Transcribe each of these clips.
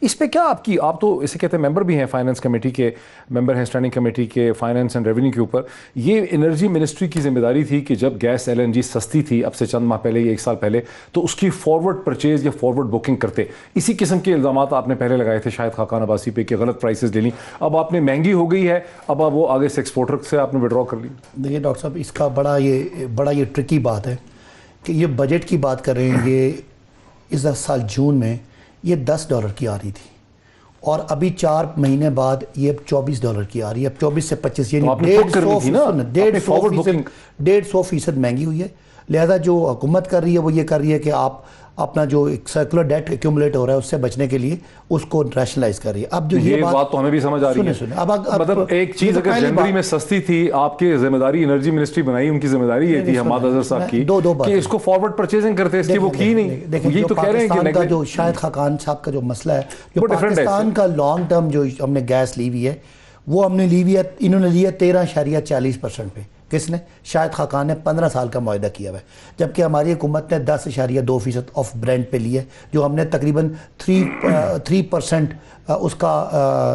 اس پہ کیا آپ تو اسے کہتے ہیں ممبر بھی ہیں فائنانس کمیٹی کے، ممبر ہیں اسٹینڈنگ کمیٹی کے فائنانس اینڈ ریونیو کے اوپر. یہ انرجی منسٹری کی ذمہ داری تھی کہ جب گیس LNG سستی تھی اب سے چند ماہ پہلے یا ایک سال پہلے، تو اس کی فارورڈ پرچیز یا فارورڈ بکنگ کرتے. اسی قسم کے الزامات آپ نے پہلے لگائے تھے شاید خاقان عباسی پہ کہ غلط پرائسز لے لیں. اب آپ نے مہنگی ہو گئی ہے، اب آپ وہ آگے سے ایکسپورٹر سے آپ نے وڈرا کر لی. دیکھیے ڈاکٹر صاحب، اس کا بڑا یہ ٹرکی بات ہے کہ یہ بجٹ کی بات کر رہے ہیں. یہ اس سال جون میں یہ $10 کی آ رہی تھی اور ابھی 4 مہینے بعد یہ $24 کی آ رہی ہے. اب 24 سے 25 یعنی 150% مہنگی ہوئی ہے. لہذا جو حکومت کر رہی ہے وہ یہ کر رہی ہے کہ آپ اپنا جو ایک سرکولر ڈیٹ ایکیومولیٹ ہو رہا ہے اس سے بچنے کے لیے اس کو ریشنلائز کر رہی ہے. اب جو یہ بات تو ہمیں بھی سمجھ آ رہی ہے. مطلب ایک چیز اگر جنوری میں سستی تھی، آپ کی ذمہ داری انرجی منسٹری بنائی، ان کی ذمہ داری یہ تھی حماد اظہر صاحب کی کہ اس کو فارورڈ پرچیزنگ کرتے، اس کی وہ کی نہیں. یہی تو کہہ رہے ہیں کہ جو شاہد خاقان صاحب کا جو مسئلہ ہے، جو پاکستان کا لانگ ٹرم جو ہم نے گیس لی ہوئی ہے وہ ہم نے لی ہوئی ہے، انہوں نے لی ہے 13.40% پہ. کس نے؟ شاہد خاقان نے 15 سال کا معاہدہ کیا ہوا ہے، جبکہ ہماری حکومت نے 10.2% آف برینٹ پہ لی ہے، جو ہم نے تقریباً 3% اس کا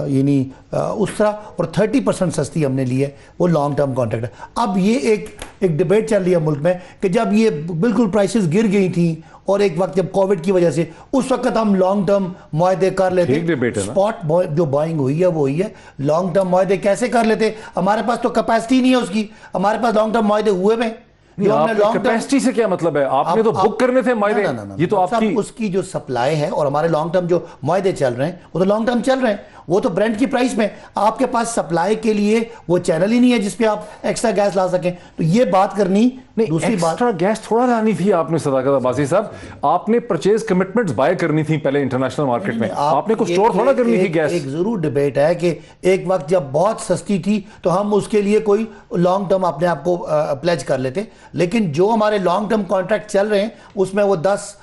یعنی اس طرح، اور 30% سستی ہم نے لی ہے، وہ لانگ ٹرم کانٹریکٹ ہے. اب یہ ایک ڈیبیٹ چل رہی ہے ملک میں کہ جب یہ بالکل پرائسز گر گئی تھیں اور ایک وقت جب کووڈ کی وجہ سے اس وقت ہم لانگ ٹرم معاہدے کر لیتے. اسپاٹ جو بائنگ ہوئی ہے وہ ہوئی ہے، لانگ ٹرم معاہدے کیسے کر لیتے؟ ہمارے پاس تو کیپیسٹی نہیں ہے اس کی. ہمارے پاس لانگ ٹرم معاہدے ہوئے میں. کیپیسٹی سے کیا مطلب ہے؟ آپ نے تو بک کرنے تھے معاہدے. یہ تو آپ کی اس کی جو سپلائی ہے اور ہمارے لانگ ٹرم جو معاہدے چل رہے ہیں وہ تو لانگ ٹرم چل رہے ہیں، وہ تو برینڈ کی پرائس میں. آپ کے پاس سپلائی کے لیے وہ چینل ہی نہیں ہے جس پہ آپ ایکسٹرا گیس لا سکیں. تو یہ بات کرنی. دوسری بات، ایکسٹرا گیس تھوڑا لانی تھی آپ نے صداقت عباسی صاحب. آپ نے پرچیز کمٹمنٹس بائی کرنی تھی پہلے انٹرنیشنل مارکیٹ میں. آپ نے کچھ اسٹور تھوڑا کرنی تھی گیس. ایک ضرور ڈیبیٹ ہے کہ ایک وقت جب بہت سستی تھی تو ہم اس کے لیے کوئی لانگ ٹرم اپنے آپ کو پلیج کر لیتے، لیکن جو ہمارے لانگ ٹرم کانٹریکٹ چل رہے ہیں اس میں وہ 10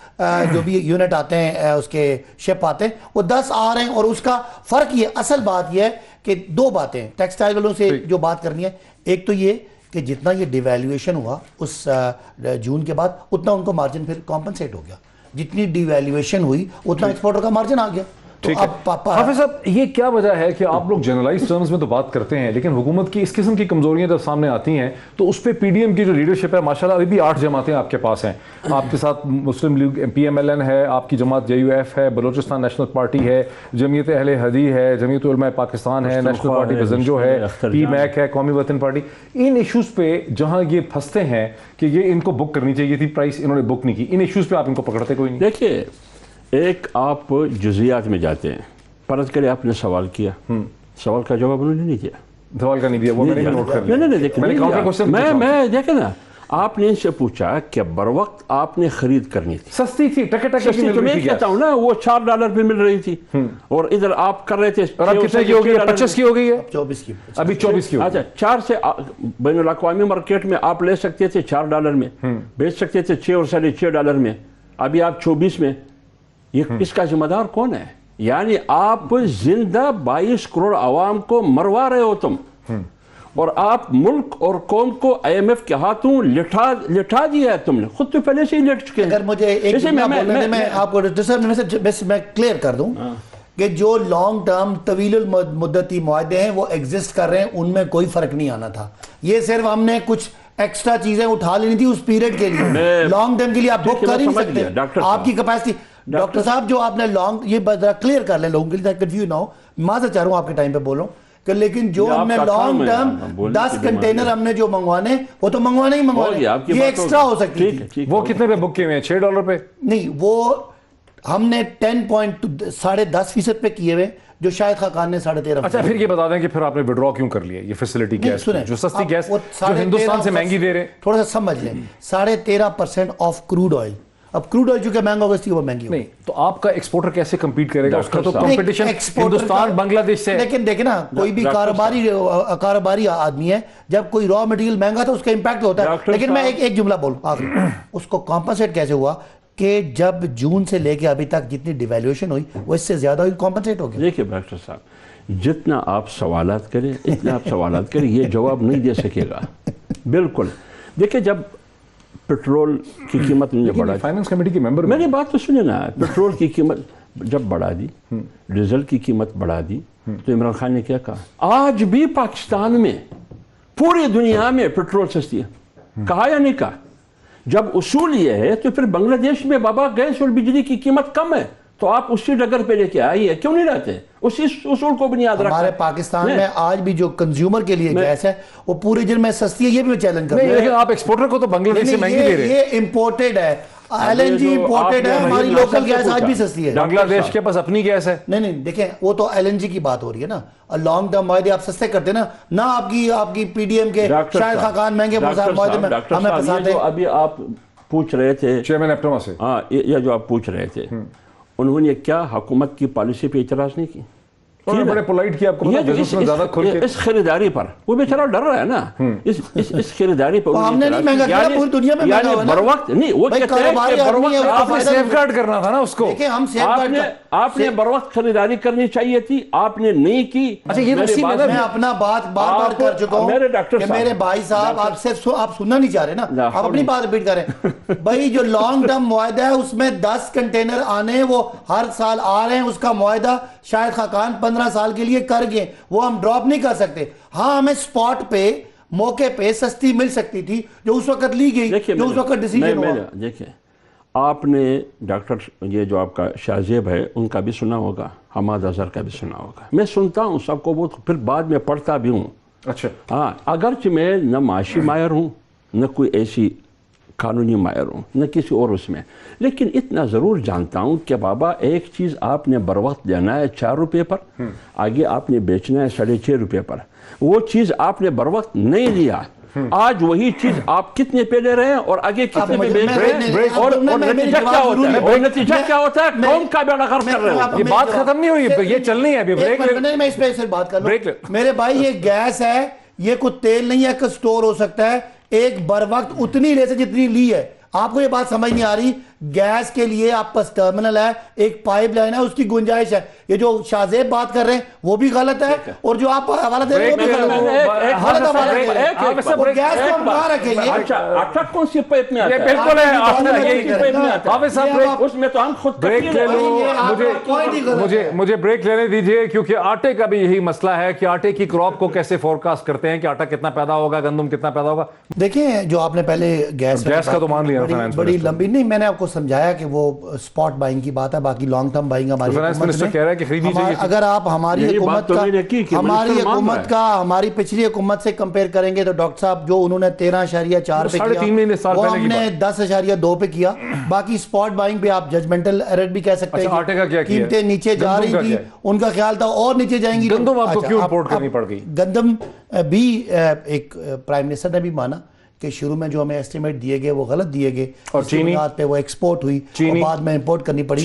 جو بھی یونٹ آتے ہیں اس کے شپ آتے ہیں وہ 10 آ رہے ہیں. اور اس کا فرق یہ، اصل بات یہ ہے کہ 2 باتیں ٹیکسٹائل والوں سے جو بات کرنی ہے. ایک تو یہ کہ جتنا یہ ڈیویلیویشن ہوا اس جون کے بعد اتنا ان کو مارجن پھر کمپنسیٹ ہو گیا. جتنی ڈیویلیویشن ہوئی اتنا ایکسپورٹر کا مارجن آ گیا. حافظ صاحب، یہ کیا وجہ ہے کہ آپ لوگ جنرلائز ٹرمز میں تو بات کرتے ہیں لیکن حکومت کی اس قسم کی کمزوریاں جب سامنے آتی ہیں تو اس پہ PDM کی جو لیڈرشپ ہے ماشاءاللہ ابھی بھی 8 جماعتیں آپ کے پاس ہیں. آپ کے ساتھ مسلم لیگ PMLN ہے، آپ کی جماعت JUF ہے، بلوچستان نیشنل پارٹی ہے، جمعیت اہل حدیث ہے، جمعیت علماء پاکستان ہے، نیشنل پارٹی بزنجو ہے، PMAC ہے، قومی وطن پارٹی. ان ایشوز پہ جہاں یہ پھنستے ہیں کہ یہ ان کو بک کرنی چاہیے تھی پرائس، انہوں نے بک نہیں کی، ان ایشوز پہ آپ ان کو پکڑتے کوئی نہیں. دیکھیے، ایک آپ جزیات میں جاتے ہیں. فرض کرے آپ نے سوال کیا، سوال کا جواب انہوں نے نہیں دیا. سوال کا نہیں دیا، وہ میں نے نوٹ کر لیا. میں دیکھیں نا، آپ نے ان سے پوچھا کہ بر وقت آپ نے خرید کرنی تھی، سستی تھی، ٹکے تو میں کہتا ہوں نا وہ $4 پہ مل رہی تھی اور ادھر آپ کر رہے تھے. اور اب کتنے کی ہو گئی ہے؟ 25 کی ہو گئی ہے، 24 کی. ابھی 24 کی. اچھا، 4 سے بین الاقوامی مارکیٹ میں آپ لے سکتے تھے $4 میں، بیچ سکتے تھے $6 اور $6.5 میں. ابھی آپ 24 میں. یہ اس کا ذمہ دار کون ہے؟ یعنی آپ زندہ 22 کروڑ عوام کو مروا رہے ہو تم، اور آپ ملک اور قوم کو IMF کے ہاتھوں لٹھا دیا ہے تم نے. خود تو پہلے سے ہی لٹ چکے ہیں. اگر مجھے ایک میں آپ کو میں کلیئر کر دوں کہ جو لانگ ٹرم طویل المدتی معاہدے ہیں وہ ایگزسٹ کر رہے ہیں، ان میں کوئی فرق نہیں آنا تھا. یہ صرف ہم نے کچھ ایکسٹرا چیزیں اٹھا لینی تھی اس پیریڈ کے لیے. لانگ ٹرم کے لیے آپ بک کر ہی نہیں سکتے. آپ کی کیپیسٹی ڈاکٹر صاحب جو آپ نے لانگ، یہ ذرا کلیئر کر لیں لوگوں کے لیے کنفیوز نہ ہو. معذرت چاہ رہا ہوں آپ کے ٹائم پہ بول رہا ہوں کہ لیکن جو ہم نے لانگ ٹرم 10 کنٹینر ہم نے جو منگوانے وہ تو منگوانے ہی منگوانے، یہ ایکسٹرا ہو سکتی تھی. وہ کتنے پہ بک کیے ہوئے ہیں؟ $6 پہ نہیں، وہ ہم نے 10.5% پہ کیے ہوئے جو شاہد خاقان نے 13.5%. اچھا، پھر یہ بتا دیں کہ پھر آپ نے وڈرا کیوں کر لیا یہ فیسلٹی گیس جو سستی گیس جو ہندوستان سے مہنگی دے رہے؟ تھوڑا سا سمجھ لیں، 13.5% آف کروڈ آئل. اب کروڈ آئل چونکہ مہنگا ہوگا اس لیے وہ مہنگی ہوگی. نہیں تو آپ کا ایکسپورٹر کیسے کمپیٹ کرے گا؟ اس کا تو کمپٹیشن ہندوستان بنگلہ دیش سے. لیکن دیکھیں نا، کوئی بھی کاروباری آدمی ہے، جب کوئی را مٹیریل مہنگا تو اس کا امپیکٹ ہوتا ہے. لیکن میں ایک جملہ بولوں آخری، اس کو کمپنسیٹ کیسے ہوا کہ جب جون سے لے کے ابھی تک جتنی ڈیویلیوشن ہوئی وہ اس سے زیادہ ہوئی، کمپنسیٹ ہو گیا. دیکھیے ڈاکٹر صاحب، جتنا آپ سوالات کریں اتنا آپ سوالات کریں، یہ جواب نہیں دے سکے گا. بالکل. دیکھیں، جب پیٹرول کی قیمت نے بڑھا، فائنانس کمیٹی کے ممبر میری بات تو سنیں نا، پیٹرول کی قیمت جب بڑھا دی ڈیزل کی قیمت بڑھا دی تو عمران خان نے کیا کہا؟ آج بھی پاکستان میں پوری دنیا میں پیٹرول سستی ہے، کہا یا نہیں کہا؟ جب اصول یہ ہے تو پھر بنگلہ دیش میں بابا گیس اور بجلی کی قیمت کم ہے تو آپ اسی ڈگر پہ لے کے آئیے، کیوں نہیں رہتے؟ اسی اصول کو بنیاد رکھا۔ ہمارے پاکستان میں آج بھی جو کنزیومر کے لیے گیس ہے وہ پورے دن میں سستی ہے، یہ بھی میں چیلنج کرتا ہوں۔ لیکن آپ ایکسپورٹر کو تو بنگلہ دیش سے مہنگی دے رہے ہیں۔ یہ امپورٹڈ ہے، ایل این جی امپورٹڈ ہے، ہماری لوکل گیس آج بھی سستی ہے۔ بنگلہ دیش کے پاس اپنی گیس ہے۔ نہیں دیکھیں وہ تو ایل این جی کی بات ہو رہی ہے نا، لانگ ٹرم معاہدے آپ سستے کرتے ہیں نا آپ کی پی ڈی ایم کے شاہد خاقان مہنگے معاہدے میں ہمیں پھنساتے ہیں۔ ابھی آپ پوچھ رہے تھے چیئرمین ایپٹما سے، ہاں یہ جو آپ پوچھ رہے تھے، انہوں نے کیا حکومت کی پالیسی پہ اعتراض نہیں کی؟ انہوں نے بڑے پولائٹ کیا، آپ کو پتا بزنس میں زیادہ کھل کے اس خریداری پر وہ بیچارہ ڈر رہا ہے نا، اس خریداری پر ہم نے نہیں مہنگا کیا، پوری دنیا میں مہنگا ہوا نا۔ بروقت نہیں، وہ کہتے ہیں کہ بروقت آپ نے سیف گارڈ کرنا تھا نا اس کو۔ دیکھیں ہم سیف گارڈ آپ نے بروقت خریداری کرنی چاہیے تھی، آپ نے نہیں کی۔ اچھا یہ اسی میں میں اپنا بات بار کر چکا ہوں کہ میرے بھائی صاحب آپ سننا نہیں چاہ رہے نا، آپ اپنی بات ریپیٹ کریں۔ بھائی جو لانگ ٹرم معاہدہ ہے اس میں 10 کنٹینر آنے وہ ہر سال آ رہے ہیں، اس کا معاہدہ شاہد خاقان 15 سال کے لیے کر گئے، وہ ہم ڈراپ نہیں کر سکتے۔ ہاں ہمیں سپاٹ پہ موقع پہ سستی مل سکتی تھی جو اس وقت لی گئی، جو اس وقت ڈیسیجن ہوا۔ دیکھیں آپ نے ڈاکٹر یہ جو آپ کا شاہ زیب ہے ان کا بھی سنا ہوگا، حماد اظہر کا بھی سنا ہوگا، میں سنتا ہوں سب کو، وہ پھر بعد میں پڑھتا بھی ہوں۔ اچھا ہاں اگرچہ میں نہ معاشی ماہر ہوں نہ کوئی ایسی قانونی ماہر ہوں نہ کسی اور اس میں، لیکن اتنا ضرور جانتا ہوں کہ بابا ایک چیز آپ نے بروقت دینا ہے 4 روپے پر، آگے آپ نے بیچنا ہے 6.5 روپے پر، وہ چیز آپ نے بروقت نہیں لیا، آج وہی چیز آپ کتنے پہ لے رہے ہیں اور آگے کتنے پہ بیچ رہے ہیں، اور نتیجہ کیا ہوتا ہے؟ اور نتیجہ کیا ہوتا ہے؟ قوم کا بیڑا غرق کر رہے ہو۔ یہ بات ختم نہیں ہوئی، یہ چلنی ہے ابھی، بریک لے۔ میں اس پہ صرف بات کر لوں میرے بھائی، یہ گیس ہے، یہ کوئی تیل نہیں ہے کہ سٹور ہو سکتا ہے، ایک بر وقت اتنی لے سے جتنی لی ہے۔ آپ کو یہ بات سمجھ نہیں آ رہی، گیس کے لیے آپ پاس ٹرمنل ہے، ایک پائپ لائن ہے، اس کی گنجائش ہے۔ یہ جو شاہ زیب بات کر رہے ہیں وہ بھی غلط ہے، اور جو آپ حوالہ دے رہے ہیں وہ بھی غلط ہے۔ گیس کو ہم کہاں رکھیں گے؟ اچھا کون سی پائپ میں آتا ہے؟ بالکل ہے، حافظ صاحب اس میں تو ہم خود بریک لے لو، مجھے بریک لینے دیجئے، کیونکہ آٹے کا بھی یہی مسئلہ ہے کہ آٹے کی کراپ کو کیسے فورکاسٹ کرتے ہیں کہ آٹا کتنا پیدا ہوگا، گندم کتنا پیدا ہوگا۔ دیکھیں جو آپ نے پہلے گیس کا تو مان لیا بڑی لمبی نہیں، میں نے آپ کو سمجھایا کہ وہ سپاٹ بائنگ کی بات ہے، باقی لانگ ٹرم بائنگ ہماری اگر آپ ہماری حکومت کا ہماری پچھلی حکومت سے کمپیئر کریں گے تو ڈاکٹر صاحب جو انہوں نے 13.4 پہ کیا وہ ہم نے 10.2 پہ کیا۔ باقی سپاٹ بائنگ پہ آپ ججمنٹل ایرر بھی کہہ سکتے ہیں، قیمتیں نیچے جا رہی تھی، ان کا خیال تھا اور نیچے جائیں گی۔ گندم آپ کو کیوں امپورٹ کرنی پڑ گئی؟ گندم بھی ایک پرائم منسٹر نے بھی مانا کہ شروع میں جو ہمیں ایسٹیمیٹ دیے گئے وہ غلط دیے گئے، اور چینی پہ وہ ایکسپورٹ ہوئی اور بعد میں امپورٹ کرنی پڑی۔